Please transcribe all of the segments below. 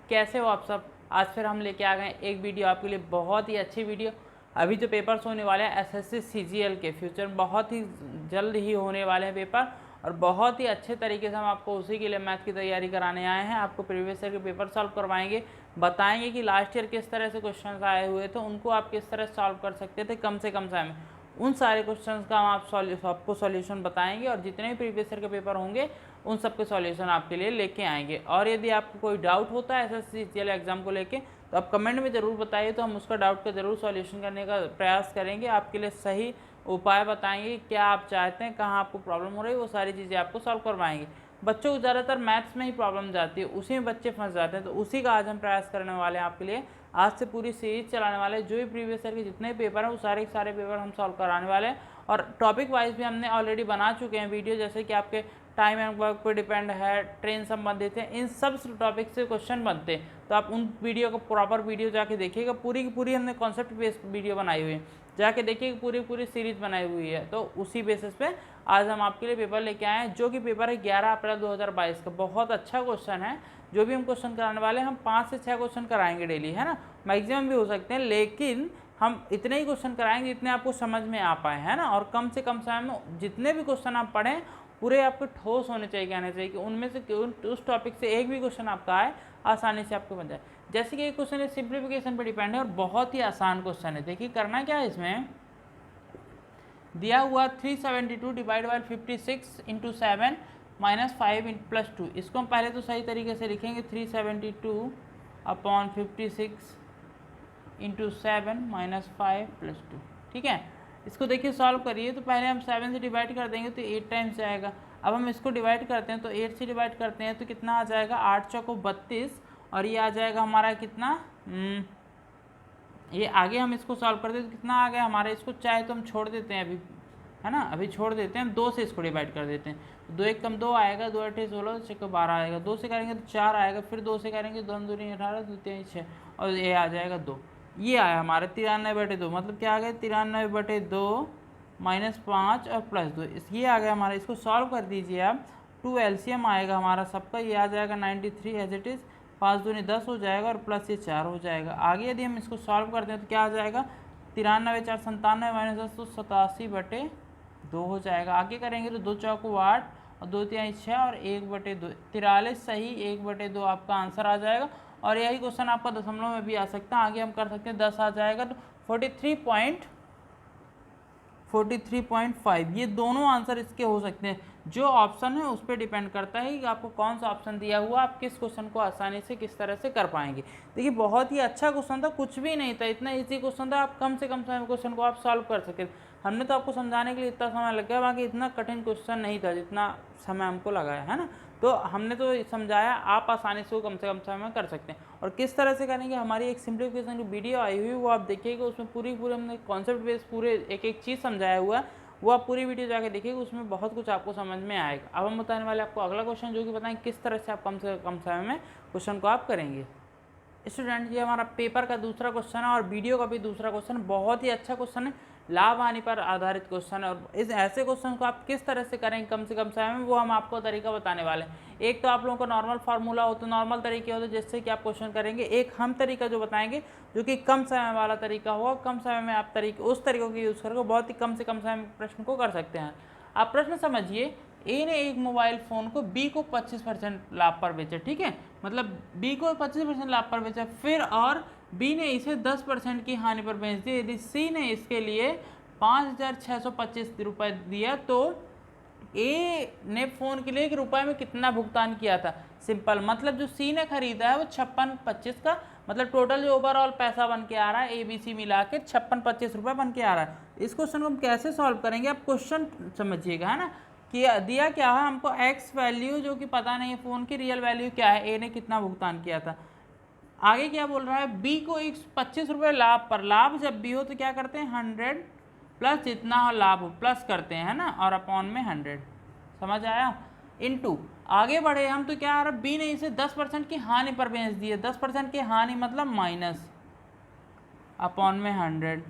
कैसे हो आप सब। आज फिर हम लेके आ गए एक वीडियो आपके लिए, बहुत ही अच्छी वीडियो। अभी जो पेपर्स होने वाले हैं एसएससी सीजीएल के फ्यूचर बहुत ही जल्द ही होने वाले हैं पेपर, और बहुत ही अच्छे तरीके से हम आपको उसी के लिए मैथ की तैयारी कराने आए हैं। आपको प्रीवियस ईयर के पेपर सॉल्व करवाएंगे, बताएंगे कि लास्ट ईयर किस तरह से क्वेश्चन आए हुए थे, उनको आप किस तरह सॉल्व कर सकते थे कम से कम समय में। उन सारे क्वेश्चंस का हम आपको सॉल्यूशन बताएंगे, और जितने भी प्रीवियस ईयर के पेपर होंगे उन सब के सॉल्यूशन आपके लिए लेके आएंगे। और यदि आपको कोई डाउट होता है एसएससी सीजीएल एग्जाम को लेके तो आप कमेंट में ज़रूर बताइए, तो हम उसका डाउट का ज़रूर सॉल्यूशन करने का प्रयास करेंगे, आपके लिए सही उपाय बताएंगे, क्या आप चाहते हैं, कहाँ आपको प्रॉब्लम हो रही है, वो सारी चीज़ें आपको सॉल्व करवाएंगे। बच्चों को ज़्यादातर मैथ्स में ही प्रॉब्लम जाती है, उसी में बच्चे फंस जाते हैं, तो उसी का आज हम प्रयास करने वाले हैं आपके लिए। आज से पूरी सीरीज चलाने वाले हैं, जो भी प्रीवियस ईयर के जितने पेपर हैं वो सारे के सारे पेपर हम सॉल्व कराने वाले हैं। और टॉपिक वाइज भी हमने ऑलरेडी बना चुके हैं वीडियो, जैसे कि आपके टाइम एंड वर्क पर डिपेंड है, ट्रेन संबंधित है, इन सब टॉपिक से क्वेश्चन बनते हैं। तो आप उन वीडियो को प्रॉपर वीडियो जाके देखिएगा, पूरी की पूरी हमने कॉन्सेप्ट बेस्ड वीडियो बनाई हुई है, जाके देखिए पूरी पूरी सीरीज बनाई हुई है। तो उसी बेसिस पे आज हम आपके लिए पेपर लेके आए हैं, जो कि पेपर है 11 अप्रैल 2022 का। बहुत अच्छा क्वेश्चन है, जो भी हम क्वेश्चन कराने वाले हैं, हम 5 से 6 क्वेश्चन कराएंगे डेली, है ना, मैक्सिमम भी हो सकते हैं, लेकिन हम इतने ही क्वेश्चन कराएंगे जितने आपको समझ में आ पाए, है ना। और कम से कम समय में जितने भी क्वेश्चन आप पढ़ें पूरे आपको ठोस होने चाहिए, कहने चाहिए कि उनमें से उस टॉपिक से एक भी क्वेश्चन आपका आए आसानी से आपको बन जाए। जैसे कि एक क्वेश्चन है सिंप्लीफिकेशन पर डिपेंड है, और बहुत ही आसान क्वेश्चन है। देखिए करना क्या है, इसमें दिया हुआ 372 divide by 56 into 7 minus 5 plus 2। इसको हम पहले तो सही तरीके से लिखेंगे 372 अपॉन 56 इंटू 7 माइनस 5 प्लस 2, ठीक है। इसको देखिए सॉल्व करिए, तो पहले हम 7 से डिवाइड कर देंगे तो 8 टाइम्स आएगा। अब हम इसको डिवाइड करते हैं तो 8 से डिवाइड करते हैं तो कितना आ जाएगा, 8 चौको 32, और ये आ जाएगा हमारा कितना, ये आगे हम इसको सॉल्व करते हैं तो कितना आ गया हमारा। इसको चाहे तो हम छोड़ देते हैं अभी, है ना, अभी छोड़ देते हैं, हम 2 से इसको डिवाइड कर देते हैं। 2 एक कम 2 आएगा, 2 8 16, 6 12 आएगा, 2 से करेंगे तो 4 आएगा, फिर 2 से करेंगे 2 2 18, 2 3 6, और ये आ जाएगा 2। ये आया हमारा 93/2, मतलब क्या आ गया 93/2 माइनस 5 और प्लस 2, ये आ गया हमारा। इसको सॉल्व कर दीजिए आप, 2 एलसीएम आएगा हमारा सबका, ये आ जाएगा 93 एज इट इज़, 5 दूनी 10 हो जाएगा, और प्लस ये 4 हो जाएगा। आगे यदि हम इसको सॉल्व करते हैं तो क्या आ जाएगा, 93 4 97 माइनस 10 तो 87/2 हो जाएगा। आगे करेंगे तो 2 चौको 8 और 2 3 6 और 1/2, 43 सही, 1/2 आपका आंसर आ जाएगा। और यही क्वेश्चन आपका दशमलव में भी आ सकता है, आगे हम कर सकते हैं 10 आ जाएगा, तो 43.5, ये दोनों आंसर इसके हो सकते हैं। जो ऑप्शन है उस पर डिपेंड करता है कि आपको कौन सा ऑप्शन दिया हुआ, आप किस क्वेश्चन को आसानी से किस तरह से कर पाएंगे। देखिए बहुत ही अच्छा क्वेश्चन था, कुछ भी नहीं था, इतना इजी क्वेश्चन था, आप कम से कम समय में क्वेश्चन को आप सॉल्व कर सके। हमने तो आपको समझाने के लिए इतना समय लग गया, बाकी इतना कठिन क्वेश्चन नहीं था जितना समय हमको लगाया, है ना। तो हमने तो समझाया, आप आसानी से वो कम से कम समय में कर सकते हैं। और किस तरह से करेंगे, हमारी एक सिंप्लीफिकेशन की वीडियो आई हुई वो आप देखिएगा, उसमें पूरी हमने कॉन्सेप्ट बेस पूरे एक एक चीज़ समझाया हुआ है, वो आप पूरी वीडियो जाके देखिएगा, उसमें बहुत कुछ आपको समझ में आएगा। अब हम बताने वाले आपको अगला क्वेश्चन, जो कि बताएं किस तरह से आप कम से कम समय में क्वेश्चन को आप करेंगे। स्टूडेंट, ये हमारा पेपर का दूसरा क्वेश्चन है और वीडियो का भी दूसरा क्वेश्चन, बहुत ही अच्छा क्वेश्चन है, लाभ हानि पर आधारित क्वेश्चन है। और इस ऐसे क्वेश्चन को आप किस तरह से करेंगे कम से कम समय में, वो हम आपको तरीका बताने वाले हैं। एक तो आप लोगों को नॉर्मल फार्मूला हो तो नॉर्मल तरीके होते जिससे कि आप क्वेश्चन करेंगे, एक हम तरीका जो बताएंगे जो कि कम समय वाला तरीका होगा, कम समय में आप उस तरीकों की यूज़ करके बहुत ही कम से कम समय में प्रश्न को कर सकते हैं। आप प्रश्न समझिए, ए ने एक मोबाइल फ़ोन को बी को 25% लाभ पर बेचा, ठीक है, मतलब बी को 25% लाभ पर बेचा, फिर और बी ने इसे 10% की हानि पर बेच दिया। यदि सी ने इसके लिए 5,625 रुपये दिया तो ए ने फ़ोन के लिए ₹1 में कितना भुगतान किया था। सिंपल, मतलब जो सी ने खरीदा है वो 5625 का, मतलब टोटल जो ओवरऑल पैसा बन के आ रहा है ए बी सी मिला के 5625 रुपये बन के आ रहा है। इस क्वेश्चन को हम कैसे सॉल्व करेंगे, आप क्वेश्चन समझिएगा, है ना, कि दिया क्या है हमको, एक्स वैल्यू जो कि पता नहीं है, फ़ोन की रियल वैल्यू क्या है, ए ने कितना भुगतान किया था। आगे क्या बोल रहा है, बी को 25 रुपये लाभ पर, लाभ जब भी हो तो क्या करते हैं 100 प्लस जितना हो लाभ हो प्लस करते हैं, है ना, और अपॉन में 100, समझ आया, इनटू आगे बढ़े हम तो क्या आ रहा है, बी ने इसे 10% की हानि पर बेच दिए, 10% की हानि मतलब माइनस अपॉन में 100,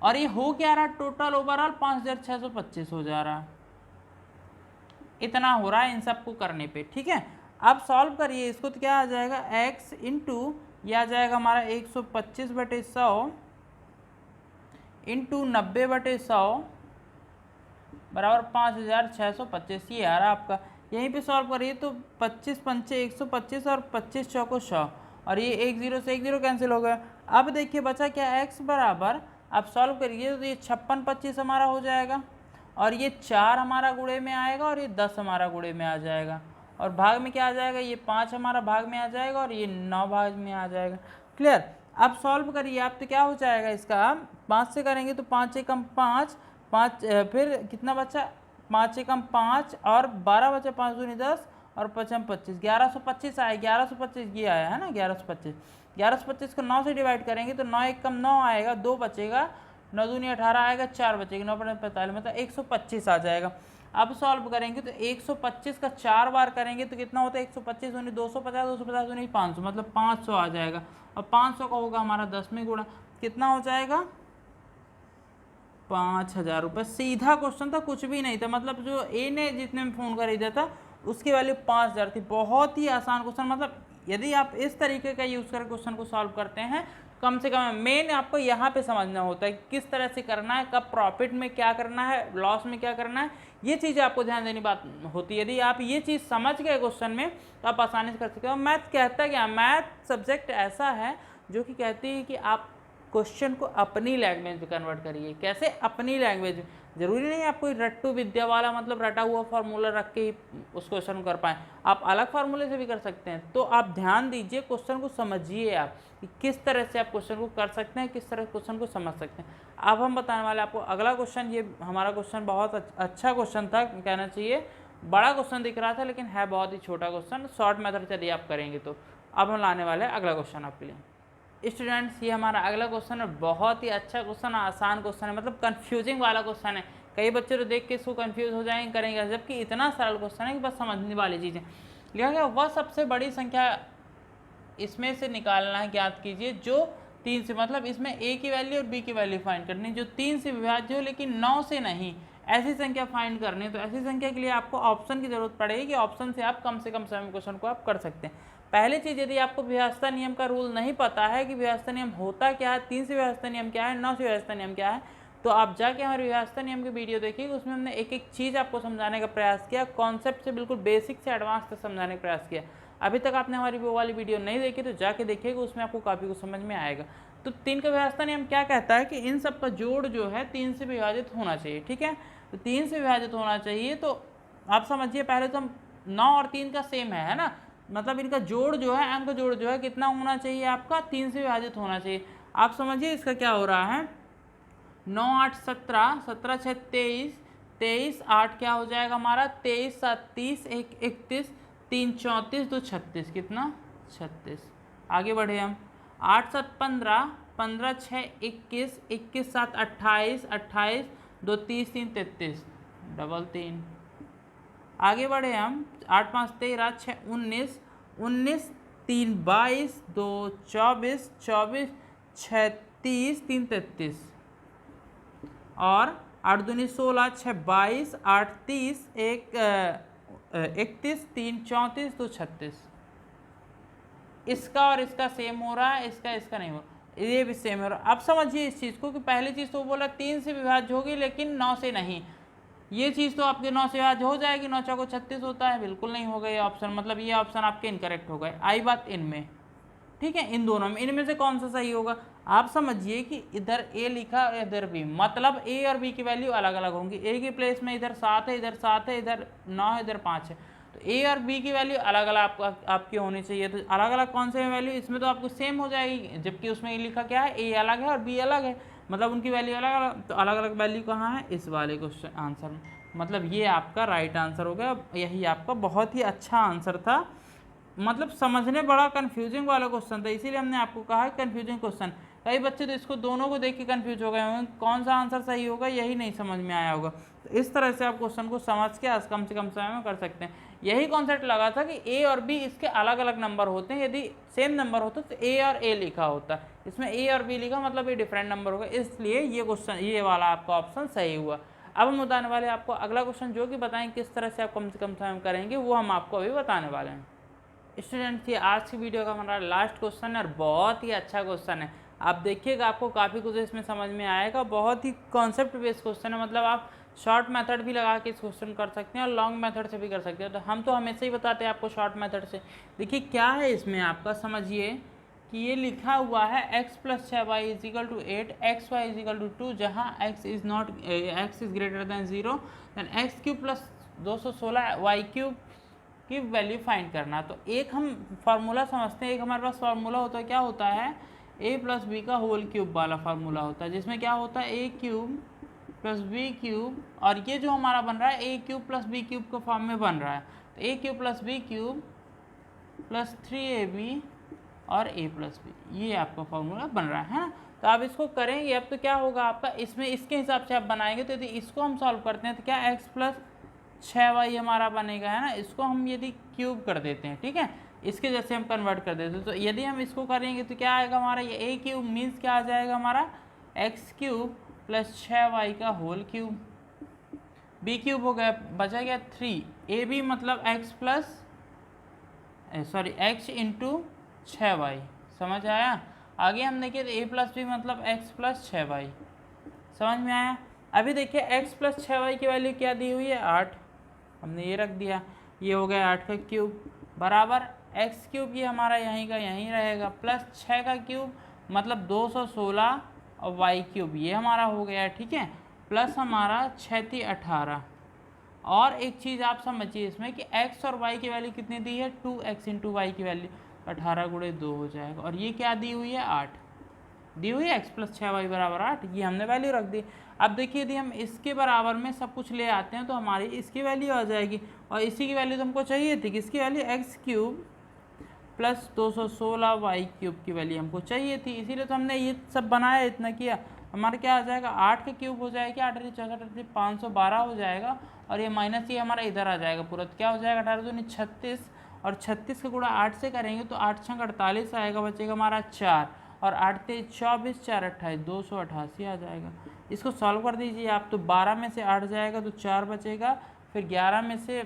और ये हो क्या रहा, टोटल ओवरऑल 5,625 हो जा रहा है, इतना हो रहा है इन सबको करने पे, ठीक है। अब सॉल्व करिए इसको, तो क्या आ जाएगा x इंटू ये आ जाएगा हमारा 125/100 इंटू 90/100 बराबर 5625। ये आ रहा आपका। यहीं पे सॉल्व करिए तो 25 पंचे 125 और 25 चौको 100 और ये 1 0 से 1 0 कैंसिल हो गया। अब देखिए बचा क्या x बराबर, आप सॉल्व करिए तो ये 56 25 हमारा हो जाएगा और ये 4 हमारा गुणे में आएगा और ये 10 हमारा गुणे में आ जाएगा और भाग में क्या आ जाएगा, ये 5 हमारा भाग में आ जाएगा और ये 9 भाग में आ जाएगा। क्लियर। अब सॉल्व करिए आप तो क्या हो जाएगा इसका, 5 से करेंगे तो 5 एकम 5 5 फिर कितना बचा 5 एकम 5 और 12 बचा 5 दूनी 10 और 5 25 1125 आया। 1125 ये आया है ना 1125 को 9 से डिवाइड करेंगे तो 9 एकम 9 आएगा, 2 बचेगा, 9 दूनी 18 आएगा, 4 बचेगा, 9 45 मतलब 125 आ जाएगा। अब सॉल्व करेंगे तो 125 का 4 बार करेंगे तो कितना होता है 125 दूनी 250 250 दूनी 500 मतलब 500 आ जाएगा और 500 का होगा हमारा 10 में गुणा, कितना हो जाएगा 5000 रुपये। सीधा क्वेश्चन था, कुछ भी नहीं था, मतलब जो ए ने जितने में फ़ोन खरीदा था उसकी वैल्यू 5000 थी। बहुत ही आसान क्वेश्चन, मतलब यदि आप इस तरीके का यूज़ कर क्वेश्चन को सॉल्व करते हैं कम से कम मेन आपको यहाँ पे समझना होता है किस तरह से करना है, कब प्रॉफिट में क्या करना है, लॉस में क्या करना है, ये चीज़ आपको ध्यान देनी बात होती है। यदि आप ये चीज़ समझ गए क्वेश्चन में तो आप आसानी से कर सकते हो। मैथ कहता है क्या, मैथ सब्जेक्ट ऐसा है जो कि कहती है कि आप क्वेश्चन को अपनी लैंग्वेज में कन्वर्ट करिए। कैसे, अपनी लैंग्वेज। जरूरी नहीं आप कोई रट्टू विद्या वाला मतलब रटा हुआ फार्मूला रख के ही उस क्वेश्चन को कर पाएँ, आप अलग फार्मूले से भी कर सकते हैं। तो आप ध्यान दीजिए, क्वेश्चन को समझिए आप कि किस तरह से आप क्वेश्चन को कर सकते हैं, किस तरह क्वेश्चन को समझ सकते हैं। अब हम बताने वाले आपको अगला क्वेश्चन। ये हमारा क्वेश्चन बहुत अच्छा क्वेश्चन था, कहना चाहिए बड़ा क्वेश्चन दिख रहा था लेकिन है बहुत ही छोटा क्वेश्चन। शॉर्ट मेथड यदि आप करेंगे तो अब हम लाने वाले हैं अगला क्वेश्चन आपके लिए। स्टूडेंट्स, ये हमारा अगला क्वेश्चन है, बहुत ही अच्छा क्वेश्चन, आसान क्वेश्चन है, मतलब कंफ्यूजिंग वाला क्वेश्चन है। कई बच्चे तो देख के इसको कंफ्यूज हो जाएंगे करेंगे, जबकि इतना सरल क्वेश्चन है कि बस समझने वाली चीज़ें। लिखा गया वह सबसे बड़ी संख्या इसमें से निकालना है, ज्ञात कीजिए जो 3 से, मतलब इसमें a की वैल्यू और b की वैल्यू फाइंड करनी है जो 3 से विभाज्य हो लेकिन 9 से नहीं, ऐसी संख्या फाइंड करनी है। तो ऐसी संख्या के लिए आपको ऑप्शन की जरूरत पड़ेगी कि ऑप्शन से आप कम से कम समय में क्वेश्चन को आप कर सकते हैं। पहली चीज़, यदि आपको विभाज्यता नियम का रूल नहीं पता है कि विभाज्यता नियम होता क्या है, 3 से विभाज्यता नियम क्या है, 9 से विभाज्यता नियम क्या है, तो आप जाके हमारे विभाज्यता नियम की वीडियो देखिएगा। उसमें हमने एक एक चीज़ आपको समझाने का प्रयास किया, कॉन्सेप्ट से बिल्कुल बेसिक से एडवांस तक समझाने का प्रयास किया। अभी तक आपने हमारी वो वाली वीडियो नहीं देखी तो जाके देखिएगा, उसमें आपको काफ़ी कुछ समझ में आएगा। तो 3 का विभाज्यता नियम क्या कहता है कि इन सब का जोड़ जो है 3 से विभाजित होना चाहिए। ठीक है, तो 3 से विभाजित होना चाहिए। तो आप समझिए, पहले तो हम 9 और 3 का सेम है ना, मतलब इनका जोड़ जो है, अंक जोड़ जो है कितना होना चाहिए आपका, 3 से विभाजित होना चाहिए। आप समझिए इसका क्या हो रहा है, 9 8 17, 17 6 23, 23 8 क्या हो जाएगा हमारा 23 7 30, 1 31, 3 34, 2 36, कितना 36। आगे बढ़े हम, 8 7 15, 15 6 21, 21 7 28, 28 2 30, 3 33, डबल 3। आगे बढ़े हम, 8 5 13, 6 19, 19 3 22, 2 24, 24 6 30, 3 33 और 8 दूनी 16, 6 22, 8 30, 1 31, 3 34, 2 36। इसका और इसका सेम हो रहा है, इसका नहीं हो रहा, ये भी सेम हो रहा है। अब समझिए इस चीज़ को कि पहली चीज़ तो बोला 3 से विभाज्य होगी लेकिन 9 से नहीं, ये चीज़ तो आपके 9 से विभाज्य हो जाएगी, 9 चौको 36 होता है, बिल्कुल नहीं होगा ये ऑप्शन, मतलब ये ऑप्शन आपके इनकरेक्ट हो गए। आई बात इनमें, ठीक है, इन दोनों में, इनमें से कौन सा सही होगा। आप समझिए कि इधर ए लिखा इधर बी, मतलब ए और बी की वैल्यू अलग अलग होंगी। ए की प्लेस में इधर 7 है, इधर 7 है, इधर 9 है, इधर 5 है, तो ए और बी की वैल्यू अलग अलग आपकी होनी चाहिए। तो अलग अलग कौन से वैल्यू, इसमें तो आपको सेम हो जाएगी, जबकि उसमें लिखा क्या है, ए अलग है और बी अलग है, मतलब उनकी वैल्यू अलग अलग। तो अलग अलग वैल्यू कहाँ है, इस वाले क्वेश्चन आंसर में, मतलब ये आपका राइट आंसर हो गया। यही आपका बहुत ही अच्छा आंसर था, मतलब समझने बड़ा कंफ्यूजिंग वाला क्वेश्चन था, इसीलिए हमने आपको कहा है कंफ्यूजिंग क्वेश्चन। कई बच्चे तो इसको दोनों को देख के कंफ्यूज हो गए होंगे, कौन सा आंसर सही होगा यही नहीं समझ में आया होगा। तो इस तरह से आप क्वेश्चन को समझ के कम से कम समय में कर सकते हैं। यही कॉन्सेप्ट लगा था कि ए और बी इसके अलग अलग नंबर होते हैं, यदि सेम नंबर होता तो ए और ए लिखा होता, इसमें ए और बी लिखा मतलब ये डिफरेंट नंबर होगा, इसलिए ये क्वेश्चन, ये वाला आपका ऑप्शन सही हुआ। अब हम बताने वाले आपको अगला क्वेश्चन, जो कि बताएं किस तरह से आप कम से कम समय में करेंगे, वो हम आपको अभी बताने वाले हैं। स्टूडेंट थी आज की वीडियो का हमारा लास्ट क्वेश्चन है और बहुत ही अच्छा क्वेश्चन है। आप देखिएगा आपको काफ़ी कुछ इसमें समझ में आएगा। बहुत ही कॉन्सेप्ट बेस्ड क्वेश्चन है, मतलब आप शॉर्ट मेथड भी लगा के इस क्वेश्चन कर सकते हैं और लॉन्ग मेथड से भी कर सकते हैं। तो हम तो हमेशा ही बताते हैं आपको शॉर्ट मेथड से। देखिए क्या है इसमें आपका, समझिए कि ये लिखा हुआ है x + 6y = 8, xy = 2, जहाँ x is greater than 0, then x³ + 216 y³ की वैल्यू फाइंड करना। तो एक हम फार्मूला समझते हैं, एक हमारे पास फार्मूला होता है, क्या होता है, a + b का होल क्यूब वाला फार्मूला होता है, जिसमें क्या होता है a³ + b³ और ये जो हमारा बन रहा है a³ + b³ के फॉर्म में बन रहा है। तो a³ + b³ + 3ab और a + b, ये आपका फॉर्मूला बन रहा है ना। तो आप इसको करेंगे अब तो क्या होगा आपका, इसमें इसके हिसाब से आप बनाएंगे। तो यदि इसको हम सॉल्व करते हैं तो क्या x + 6y हमारा बनेगा, है ना। इसको हम यदि क्यूब कर देते हैं, ठीक है, इसके जैसे हम कन्वर्ट कर देते हैं, तो यदि हम इसको करेंगे तो क्या आएगा हमारा, ये a³ मीन्स क्या आ जाएगा हमारा, x³ + 6y का होल क्यूब, b³ हो गया, बचा गया 3, ab मतलब x × 6y, समझ आया। आगे हम देखिए तो a + b मतलब x + 6y, समझ में आया। अभी देखिए x + 6y की वैल्यू क्या दी हुई है, 8, हमने ये रख दिया, ये हो गया 8 का क्यूब बराबर x³ ये हमारा यहीं का यहीं रहेगा, प्लस 6 का क्यूब मतलब 216 और y³ ये हमारा हो गया, ठीक है, प्लस हमारा 6 × 18। और एक चीज़ आप समझिए इसमें कि x और y की वैल्यू कितनी दी है, 2x × y की वैल्यू 18 × 2 हो जाएगा, और ये क्या दी हुई है, 8 दी हुई है, x + 6y = 8, ये हमने वैल्यू रख दी। अब देखिए यदि हम इसके बराबर में सब कुछ ले आते हैं तो हमारी इसकी वैल्यू आ जाएगी, और इसी की वैल्यू तो हमको चाहिए थी, किसकी वैल्यू, x³ + 216 y³ की वैल्यू हमको चाहिए थी, इसीलिए तो हमने ये सब बनाया, इतना किया। हमारा क्या आ जाएगा, 8 का क्यूब हो जाएगा, 8 × 64 512 हो जाएगा, और ये माइनस ये हमारा इधर आ जाएगा पूरा, तो क्या हो जाएगा, 18 × 36, और 36 का गुणा 8 से करेंगे तो 8 × 6 = 48 आएगा, बचेगा हमारा 4, और 8 × 3 = 24, 4 × 28 288 आ जाएगा। इसको सॉल्व कर दीजिए आप, तो 12 में से 8 जाएगा तो 4 बचेगा, फिर 11 में से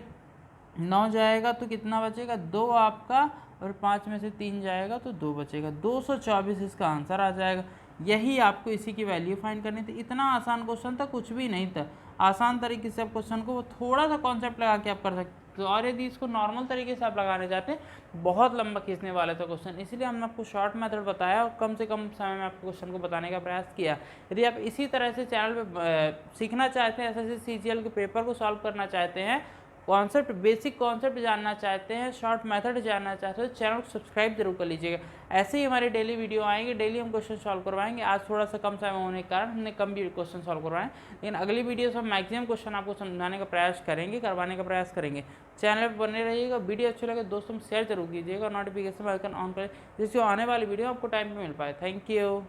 9 जाएगा तो कितना बचेगा, 2 आपका, और 5 में से 3 जाएगा तो 2 बचेगा, 224 इसका आंसर आ जाएगा। यही आपको इसी की वैल्यू फाइंड करनी थी। इतना आसान क्वेश्चन था, कुछ भी नहीं था, आसान तरीके से आप क्वेश्चन को थोड़ा सा कॉन्सेप्ट लगा के आप कर सकते हो, और यदि इसको नॉर्मल तरीके से आप लगाने जाते हैं बहुत लंबा खींचने वाला था क्वेश्चन, इसलिए हमने आपको शॉर्ट मेथड बताया और कम से कम समय में आपको क्वेश्चन को बताने का प्रयास किया। यदि आप इसी तरह से चैनल पे सीखना चाहते हैं, SSC CGL के पेपर को सॉल्व करना चाहते हैं, कॉन्सेप्ट बेसिक कॉन्सेप्ट जानना चाहते हैं, शॉर्ट मेथड जानना चाहते हो, चैनल को सब्सक्राइब जरूर कर लीजिएगा। ऐसे ही हमारी डेली वीडियो आएंगे, डेली हम क्वेश्चन सॉल्व करवाएंगे। आज थोड़ा सा कम समय होने के कारण हमने कम भी क्वेश्चन सॉल्व करवाएं, लेकिन अगली वीडियो से हम मैक्सिमम क्वेश्चन आपको समझाने का प्रयास करेंगे, करवाने का प्रयास करेंगे। चैनल पर बने रहिएगा, वीडियो अच्छी लगे दोस्तों में शेयर जरूर कीजिएगा, नोटिफिकेशन आइकन ऑन करें जिससे आने वाली वीडियो आपको टाइम पर मिल पाए। Thank you.